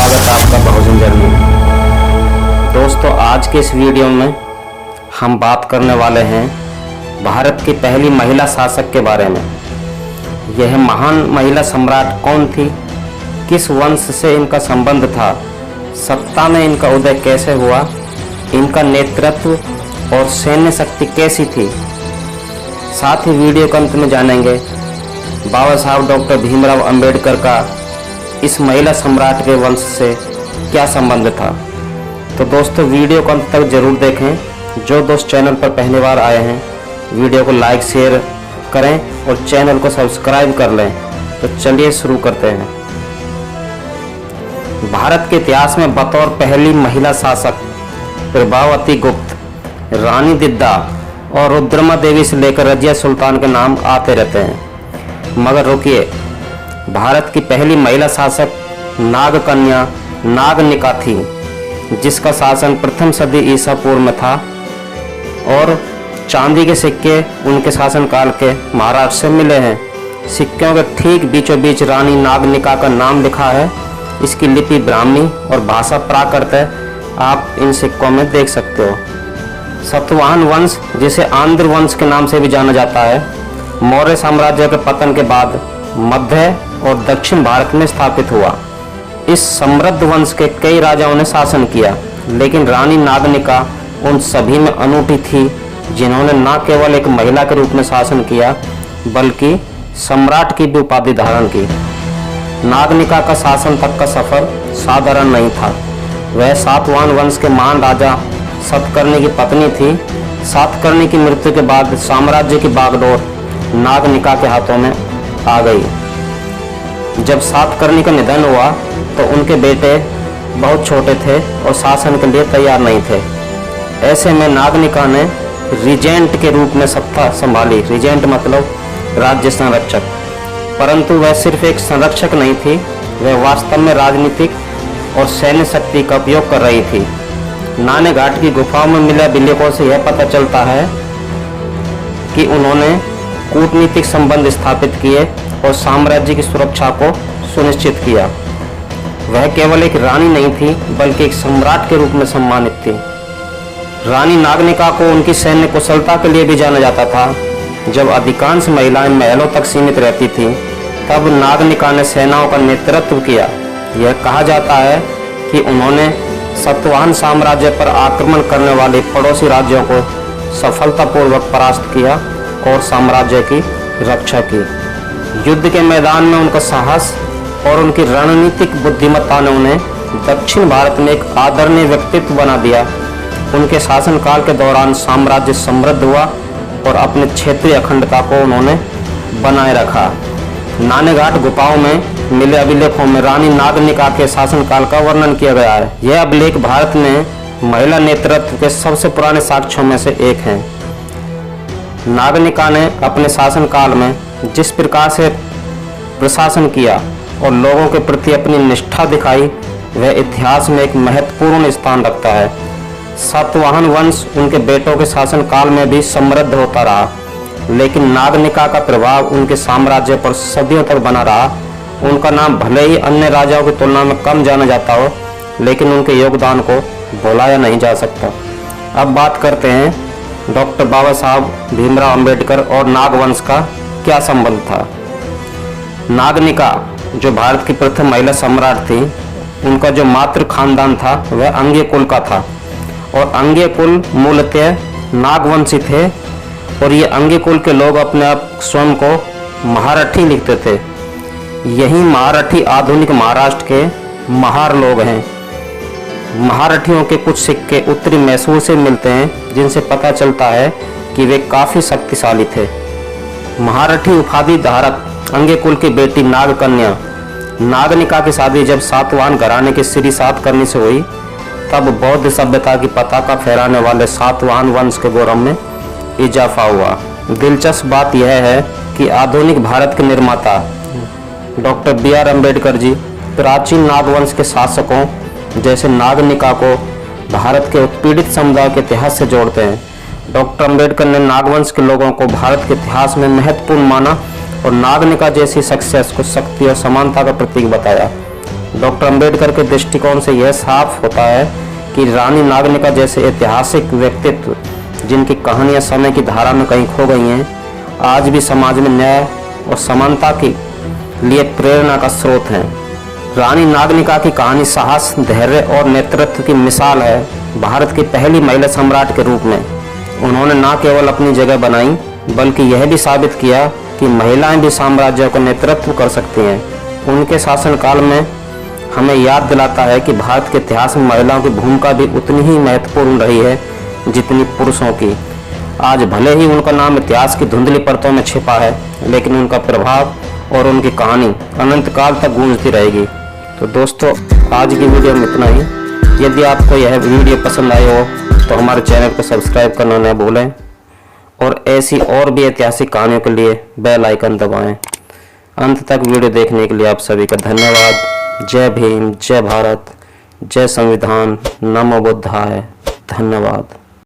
स्वागत है आपका बहुजन जर्नी में। दोस्तों, आज के इस वीडियो में हम बात करने वाले हैं भारत की पहली महिला शासक के बारे में। यह महान महिला सम्राट कौन थी, किस वंश से इनका संबंध था, सत्ता में इनका उदय कैसे हुआ, इनका नेतृत्व और सैन्य शक्ति कैसी थी। साथ ही वीडियो के अंत में जानेंगे बाबा साहब डॉक्टर भीमराव अंबेडकर का इस महिला सम्राट के वंश से क्या संबंध था। तो दोस्तों, वीडियो को अंत तक जरूर देखें। जो दोस्त चैनल पर पहली बार आए हैं, वीडियो को लाइक शेयर करें और चैनल को सब्सक्राइब कर लें। तो चलिए शुरू करते हैं। भारत के इतिहास में बतौर पहली महिला शासक प्रभावती गुप्त, रानी दिद्दा और रुद्रमा देवी से लेकर रजिया सुल्तान के नाम आते रहते हैं। मगर रुकिए, भारत की पहली महिला शासक नागकन्या नागनिका थी, जिसका शासन प्रथम सदी ईसा पूर्व में था और चांदी के सिक्के उनके शासनकाल के महाराष्ट्र से मिले हैं। सिक्कों के ठीक बीचों बीच रानी नागनिका का नाम लिखा है। इसकी लिपि ब्राह्मी और भाषा प्राकृत है। आप इन सिक्कों में देख सकते हो। सातवाहन वंश, जिसे आंध्र वंश के नाम से भी जाना जाता है, मौर्य साम्राज्य के पतन के बाद मध्य और दक्षिण भारत में स्थापित हुआ। इस समृद्ध वंश के कई राजाओं ने शासन किया, लेकिन रानी नागनिका उन सभी में अनूठी थी जिन्होंने न केवल एक महिला के रूप में शासन किया, बल्कि सम्राट की भी उपाधि धारण की। नागनिका का शासन तक का सफर साधारण नहीं था। वह सातवाहन वंश के महान राजा सतकर्णी की पत्नी थी। सातकर्णी की मृत्यु के बाद साम्राज्य की बागडोर नागनिका के हाथों में आ गई। जब सातकर्णी का निधन हुआ तो उनके बेटे बहुत छोटे थे और शासन के लिए तैयार नहीं थे। ऐसे में नागनिका ने रीजेंट के रूप में सत्ता संभाली। रीजेंट मतलब राज्य संरक्षक। परंतु वह सिर्फ एक संरक्षक नहीं थी, वह वास्तव में राजनीतिक और सैन्य शक्ति का उपयोग कर रही थी। नाने घाट की गुफाओं में मिले अभिलेखों से यह पता चलता है कि उन्होंने कूटनीतिक संबंध स्थापित किए और साम्राज्य की सुरक्षा को सुनिश्चित किया। वह केवल एक रानी नहीं थी, बल्कि एक सम्राट के रूप में सम्मानित थी। रानी नागनिका को उनकी सैन्य कुशलता के लिए भी जाना जाता था। जब अधिकांश महिलाएं महलों तक सीमित रहती थीं, तब नागनिका ने सेनाओं का नेतृत्व किया। यह कहा जाता है कि उन्होंने सातवाहन साम्राज्य पर आक्रमण करने वाले पड़ोसी राज्यों को सफलतापूर्वक परास्त किया और साम्राज्य की रक्षा की। युद्ध के मैदान में उनका साहस और उनकी रणनीतिक बुद्धिमत्ता ने उन्हें दक्षिण भारत में एक आदरणीय व्यक्तित्व बना दिया। उनके शासनकाल के दौरान साम्राज्य समृद्ध हुआ और अपने क्षेत्रीय अखंडता को उन्होंने बनाए रखा। नानेघाट गुफाओं में मिले अभिलेखों में रानी नागनिका के शासनकाल का वर्णन किया गया है। यह अभिलेख भारत में महिला नेतृत्व के सबसे पुराने साक्ष्यों में से एक है। नागनिका ने अपने शासनकाल में जिस प्रकार से प्रशासन किया और लोगों के प्रति अपनी निष्ठा दिखाई, वह इतिहास में एक महत्वपूर्ण स्थान रखता है। सातवाहन वंश उनके बेटों के शासनकाल में भी समृद्ध होता रहा, लेकिन नागनिका का प्रभाव उनके साम्राज्य पर सदियों तक बना रहा। उनका नाम भले ही अन्य राजाओं की तुलना में कम जाना जाता हो, लेकिन उनके योगदान को भुलाया नहीं जा सकता। अब बात करते हैं डॉक्टर बाबा साहब भीमराव अंबेडकर और नागवंश का क्या संबंध था। नागनिका, जो भारत की प्रथम महिला सम्राट थी, उनका जो मातृ खानदान था वह अंग्य कुल का था और अंग्य कुल मूलतः नागवंशी थे और ये अंग्य कुल के लोग अपने आप स्वयं को महारठी लिखते थे। यही महारठी आधुनिक महाराष्ट्र के महार लोग हैं। महारठियों के कुछ सिक्के उत्तरी मैसूर से मिलते हैं, जिनसे पता चलता है कि वे काफ़ी शक्तिशाली थे। महारठी उपाधि धारक अंग्य कुल की बेटी नागकन्या नागनिका की शादी जब सातवाहन घराने के श्री सातकर्णी से हुई, तब बौद्ध सभ्यता की पताका फहराने वाले सातवाहन वंश के गौरव में इजाफा हुआ। दिलचस्प बात यह है कि आधुनिक भारत के निर्माता डॉक्टर BR अम्बेडकर जी प्राचीन नागवंश के शासकों जैसे नागनिका को भारत के उत्पीड़ित समुदाय के इतिहास से जोड़ते हैं। डॉक्टर अम्बेडकर ने नागवंश के लोगों को भारत के इतिहास में महत्वपूर्ण माना और नागनिका जैसी शख्सियत को शक्ति और समानता का प्रतीक बताया। डॉक्टर अंबेडकर के दृष्टिकोण से यह साफ होता है कि रानी नागनिका जैसे ऐतिहासिक व्यक्तित्व, जिनकी कहानियां समय की धारा में कहीं खो गई हैं, आज भी समाज में न्याय और समानता के लिए प्रेरणा का स्रोत हैं। रानी नागनिका की कहानी साहस, धैर्य और नेतृत्व की मिसाल है। भारत की पहली महिला सम्राट के रूप में उन्होंने न केवल अपनी जगह बनाई, बल्कि यह भी साबित किया कि महिलाएं भी साम्राज्यों का नेतृत्व कर सकती हैं। उनके शासनकाल में हमें याद दिलाता है कि भारत के इतिहास में महिलाओं की भूमिका भी उतनी ही महत्वपूर्ण रही है जितनी पुरुषों की। आज भले ही उनका नाम इतिहास की धुंधली परतों में छिपा है, लेकिन उनका प्रभाव और उनकी कहानी अनंत काल तक गूंजती रहेगी। तो दोस्तों, आज की वीडियो में इतना ही। यदि आपको यह वीडियो पसंद आई हो तो हमारे चैनल को सब्सक्राइब करना न भूलें और ऐसी और भी ऐतिहासिक कहानियों के लिए बेल आइकन दबाएं। अंत तक वीडियो देखने के लिए आप सभी का धन्यवाद। जय भीम, जय भारत, जय संविधान, नमो बुद्धाय। धन्यवाद।